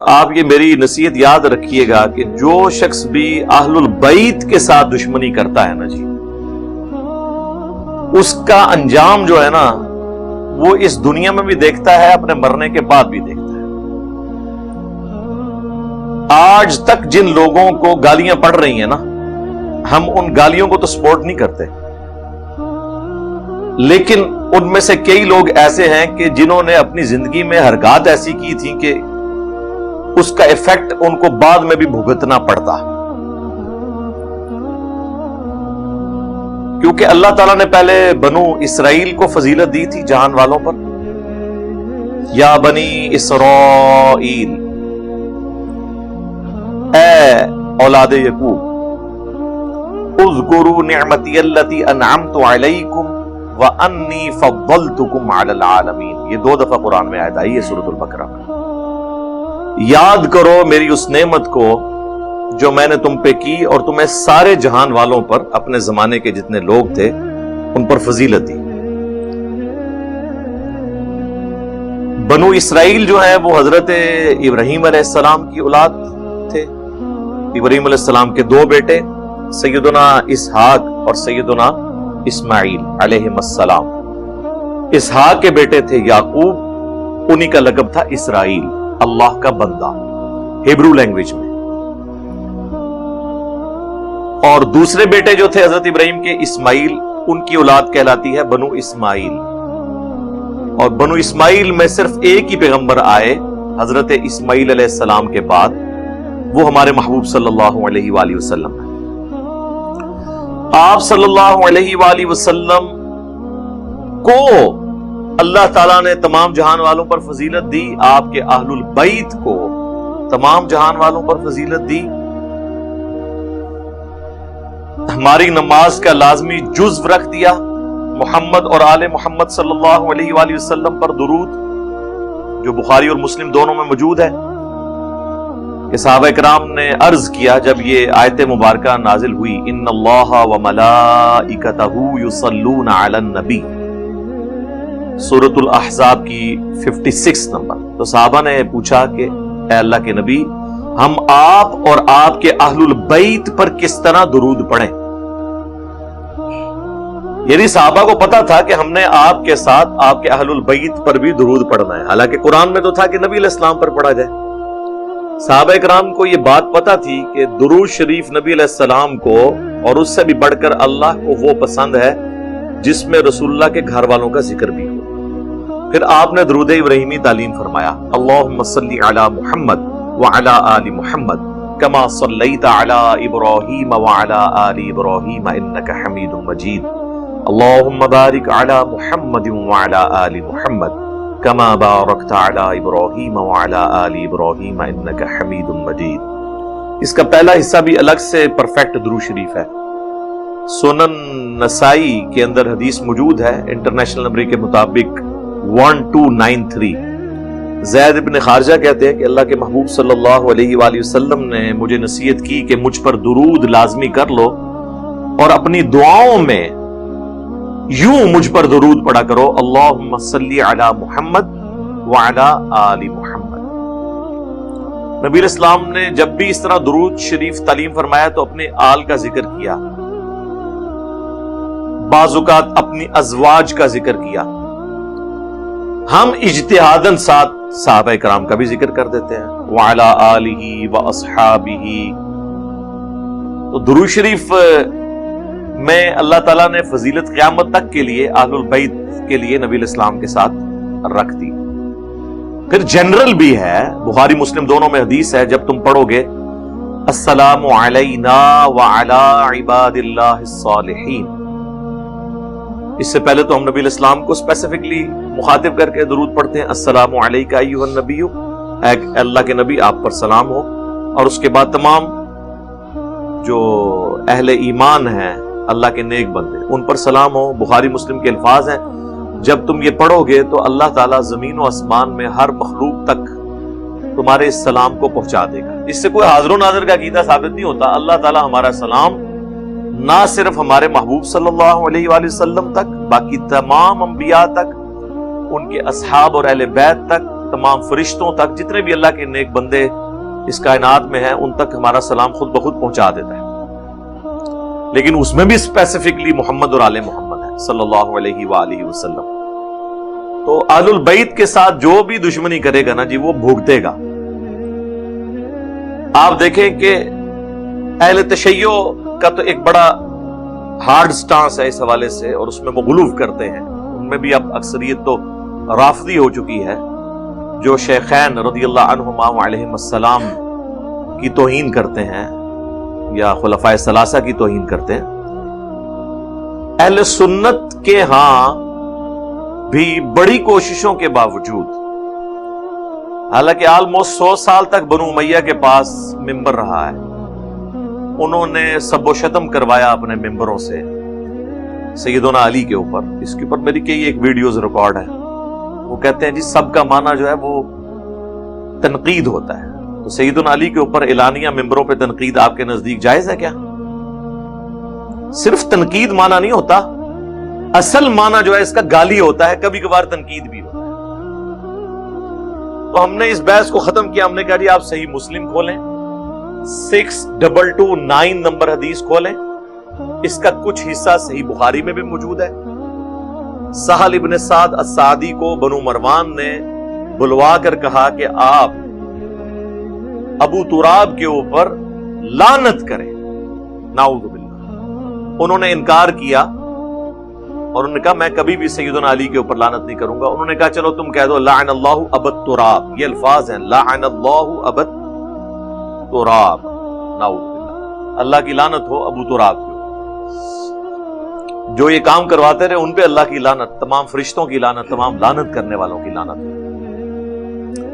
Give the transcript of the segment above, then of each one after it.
آپ یہ میری نصیحت یاد رکھیے گا کہ جو شخص بھی اہل البیت کے ساتھ دشمنی کرتا ہے نا جی، اس کا انجام جو ہے نا وہ اس دنیا میں بھی دیکھتا ہے، اپنے مرنے کے بعد بھی دیکھتا ہے۔ آج تک جن لوگوں کو گالیاں پڑ رہی ہیں نا، ہم ان گالیوں کو تو سپورٹ نہیں کرتے، لیکن ان میں سے کئی لوگ ایسے ہیں کہ جنہوں نے اپنی زندگی میں حرکات ایسی کی تھی کہ اس کا ایفیکٹ ان کو بعد میں بھی بھگتنا پڑتا، کیونکہ اللہ تعالیٰ نے پہلے بنو اسرائیل کو فضیلت دی تھی جہان والوں پر۔ یا بنی اسرائیل، اے اولاد یعقوب، اذکروا نعمتی التی انعمت علیکم وانی فضلتکم علی العالمین۔ یہ 2 دفعہ قرآن میں آیت آئی ہے سورۃ البقرہ میں۔ یاد کرو میری اس نعمت کو جو میں نے تم پہ کی اور تمہیں سارے جہان والوں پر، اپنے زمانے کے جتنے لوگ تھے ان پر فضیلت دی۔ بنو اسرائیل جو ہے وہ حضرت ابراہیم علیہ السلام کی اولاد تھے۔ ابراہیم علیہ السلام کے 2 بیٹے سیدنا اسحاق اور سیدنا اسماعیل علیہ السلام۔ اسحاق کے بیٹے تھے یعقوب، انہی کا لقب تھا اسرائیل، اللہ کا بندہ ہیبرو لینگویج میں۔ اور دوسرے بیٹے جو تھے حضرت ابراہیم کے اسماعیل، ان کی اولاد کہلاتی ہے بنو اسماعیل۔ اور بنو اسماعیل میں صرف ایک ہی پیغمبر آئے حضرت اسماعیل علیہ السلام کے بعد، وہ ہمارے محبوب صلی اللہ علیہ وآلہ وسلم ہے۔ آپ صلی اللہ علیہ وآلہ وسلم کو اللہ تعالیٰ نے تمام جہان والوں پر فضیلت دی، آپ کے اہل البیت کو تمام جہان والوں پر فضیلت دی۔ ہماری نماز کا لازمی جزو رکھ دیا، محمد اور آل محمد صلی اللہ علیہ وآلہ وسلم پر درود، جو بخاری اور مسلم دونوں میں موجود ہے، کہ صحابہ کرام نے عرض کیا جب یہ آیت مبارکہ نازل ہوئی، ان اللہ وملائکتہ یصلون علی النبی، سورۃ الاحزاب کی 56 نمبر۔ تو صحابہ نے پوچھا کہ اے اللہ کے نبی، ہم آپ اور آپ کے اہل البیت پر کس طرح درود پڑھیں؟ یعنی صحابہ کو پتا تھا کہ ہم نے آپ کے ساتھ آپ کے اہل البیت پر بھی درود پڑھنا ہے، حالانکہ قرآن میں تو تھا کہ نبی علیہ السلام پر پڑھا جائے۔ صحابہ کرام کو یہ بات پتا تھی کہ درود شریف نبی علیہ السلام کو اور اس سے بھی بڑھ کر اللہ کو وہ پسند ہے جس میں رسول اللہ کے گھر والوں کا ذکر بھی ہو۔ پھر آپ نے درود ابراہیمی تعلیم فرمایا، اللہم صلی علی محمد وعلی آل محمد کما صلیت علی ابراہیم وعلی آل ابراہیم انک حمید مجید، اللہم بارک علی محمد وعلی آل محمد کما بارکت علی ابراہیم وعلی آل ابراہیم انک حمید مجید۔ اس کا پہلا حصہ بھی الگ سے پرفیکٹ درود شریف ہے۔ سنن نسائی کے اندر حدیث موجود ہے، انٹرنیشنل نمبر کے مطابق 1293۔ زید بن خارجہ کہتے ہیں کہ اللہ کے محبوب صلی اللہ علیہ وآلہ وسلم نے مجھے نصیحت کی کہ مجھ پر درود لازمی کر لو اور اپنی دعاؤں میں یوں مجھ پر درود پڑھا کرو، اللہم صلی علی محمد وعلی آل محمد۔ نبی علیہ السلام نے جب بھی اس طرح درود شریف تعلیم فرمایا تو اپنے آل کا ذکر کیا، بعض اوقات اپنی ازواج کا ذکر کیا۔ ہم اجتہاداً ساتھ صحابہ کرام کا بھی ذکر کر دیتے ہیں، وعلی آلہ واصحابہ۔ تو درود شریف میں اللہ تعالیٰ نے فضیلت قیامت تک کے لیے اہل البیت کے لیے نبی علیہ السلام کے ساتھ رکھ دی۔ پھر جنرل بھی ہے، بخاری مسلم دونوں میں حدیث ہے، جب تم پڑھو گے السلام علینا وعلی عباد اللہ الصالحین، اس سے پہلے تو ہم نبی علیہ السلام کو اسپیسیفکلی مخاطب کر کے درود پڑھتے ہیں، السلام علیکہ ایھا النبی، اے اللہ کے نبی آپ پر سلام ہو، اور اس کے بعد تمام جو اہل ایمان ہیں، اللہ کے نیک بندے، ان پر سلام ہو۔ بخاری مسلم کے الفاظ ہیں، جب تم یہ پڑھو گے تو اللہ تعالیٰ زمین و آسمان میں ہر مخلوق تک تمہارے اس سلام کو پہنچا دے گا۔ اس سے کوئی حاضر و ناظر کا عقیدہ ثابت نہیں ہوتا، اللہ تعالیٰ ہمارا سلام نہ صرف ہمارے محبوب صلی اللہ علیہ وسلم تک، باقی تمام انبیاء تک، ان کے اصحاب اور اہل بیت تک، تمام فرشتوں تک، جتنے بھی اللہ کے نیک بندے اس کائنات میں ہیں ان تک ہمارا سلام خود بخود پہنچا دیتا ہے، لیکن اس میں بھی اسپیسیفکلی محمد اور آل محمد ہے صلی اللہ علیہ وآلہ وسلم۔ تو اہل البیت کے ساتھ جو بھی دشمنی کرے گا نا جی وہ بھگتے گا۔ آپ دیکھیں کہ اہل تشیع کا تو ایک بڑا ہارڈ سٹانس ہے اس حوالے سے، اور اس میں وہ غلو کرتے ہیں، ان میں بھی اب اکثریت تو رافضی ہو چکی ہے، جو شیخین رضی اللہ عنہما علیہم السلام کی توہین کرتے ہیں یا خلفائے ثلاثہ کی توہین کرتے ہیں۔ اہل سنت کے ہاں بھی بڑی کوششوں کے باوجود، حالانکہ آلموسٹ 100 سال تک بنو امیہ کے پاس ممبر رہا ہے، انہوں نے سب و شتم کروایا اپنے ممبروں سے سیدنا علی کے اوپر۔ اس کے اوپر میری کئی ایک ویڈیوز ریکارڈ ہے۔ وہ کہتے ہیں جی سب کا معنی جو ہے وہ تنقید ہوتا ہے، تو سیدنا علی کے اوپر اعلانیہ ممبروں پہ تنقید آپ کے نزدیک جائز ہے کیا؟ صرف تنقید معنی نہیں ہوتا، اصل معنی جو ہے اس کا گالی ہوتا ہے، کبھی کبھار تنقید بھی ہوتا ہے۔ تو ہم نے اس بحث کو ختم کیا، ہم نے کہا جی آپ صحیح مسلم کھولیں، 6229 نمبر حدیث کھولیں، اس کا کچھ حصہ صحیح بخاری میں بھی موجود ہے۔ سہل ابن سعد السعدی کو بنو مروان نے بلوا کر کہا کہ آپ ابو تراب کے اوپر لعنت کریں، نعوذ باللہ۔ انہوں نے انکار کیا اور انہوں نے کہا میں کبھی بھی سیدنا علی کے اوپر لعنت نہیں کروں گا۔ انہوں نے کہا چلو تم کہہ دو لعن اللہ ابا تراب، یہ الفاظ ہیں، لعن اللہ ابا تراب، نعوذ باللہ، اللہ کی لعنت ہو ابو تراب کے۔ جو یہ کام کرواتے رہے ان پہ اللہ کی لعنت، تمام فرشتوں کی لعنت، تمام لعنت کرنے والوں کی لعنت۔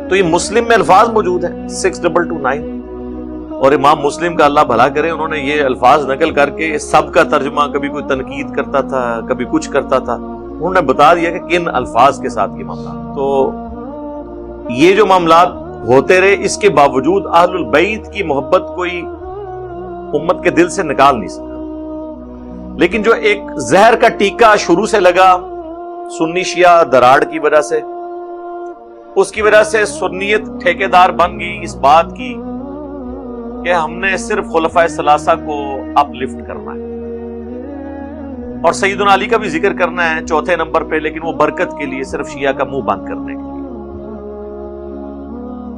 تو یہ مسلم میں الفاظ موجود ہیں 6229، اور امام مسلم کا اللہ بھلا کرے انہوں نے یہ الفاظ نقل کر کے سب کا ترجمہ، کبھی کوئی تنقید کرتا تھا کبھی کچھ کرتا تھا، انہوں نے بتا دیا کہ کن الفاظ کے ساتھ یہ معاملات۔ تو یہ جو معاملات ہوتے رہے، اس کے باوجود اہل البیت کی محبت کوئی امت کے دل سے نکال نہیں سکا۔ لیکن جو ایک زہر کا ٹیکا شروع سے لگا سنی شیعہ دراڑ کی وجہ سے، اس کی وجہ سے سنیت ٹھیکیدار بن گئی اس بات کی کہ ہم نے صرف خلفائے ثلاثہ کو اپ لفٹ کرنا ہے اور سیدنا علی کا بھی ذکر کرنا ہے چوتھے نمبر پہ، لیکن وہ برکت کے لیے، صرف شیعہ کا منہ بند کرنے کے لیے۔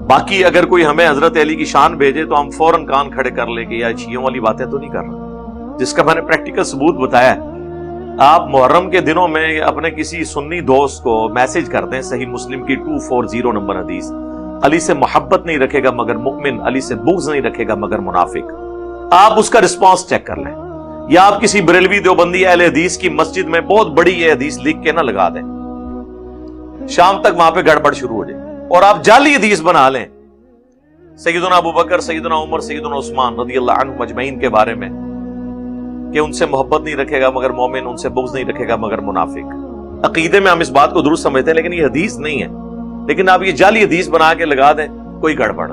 باقی اگر کوئی ہمیں حضرت علی کی شان بھیجے تو ہم فوراً کان کھڑے کر لیں گے، یا شیعوں والی باتیں تو نہیں کر رہے، جس کا میں نے پریکٹیکل ثبوت بتایا ہے۔ آپ محرم کے دنوں میں اپنے کسی سنی دوست کو میسج کر دیں، صحیح مسلم کی 240 نمبر حدیث، علی سے محبت نہیں رکھے گا مگر مؤمن، علی سے بغض نہیں رکھے گا مگر منافق، آپ اس کا رسپانس چیک کر لیں۔ یا آپ کسی بریلوی دیوبندی اہل حدیث کی مسجد میں بہت بڑی یہ حدیث لکھ کے نہ لگا دیں، شام تک وہاں پہ گڑبڑ شروع ہو جائے، اور آپ جعلی حدیث بنا لیں سیدنا ابو بکر، سیدنا عمر، سیدنا عثمان رضی اللہ عنہم اجمعین کے بارے میں کہ ان سے محبت نہیں رکھے گا مگر مومن، ان سے بغض نہیں رکھے گا مگر منافق۔ عقیدے میں ہم اس بات کو درست سمجھتے ہیں لیکن یہ حدیث نہیں ہے، لیکن آپ یہ جعلی حدیث بنا کے لگا دیں، کوئی گڑبڑ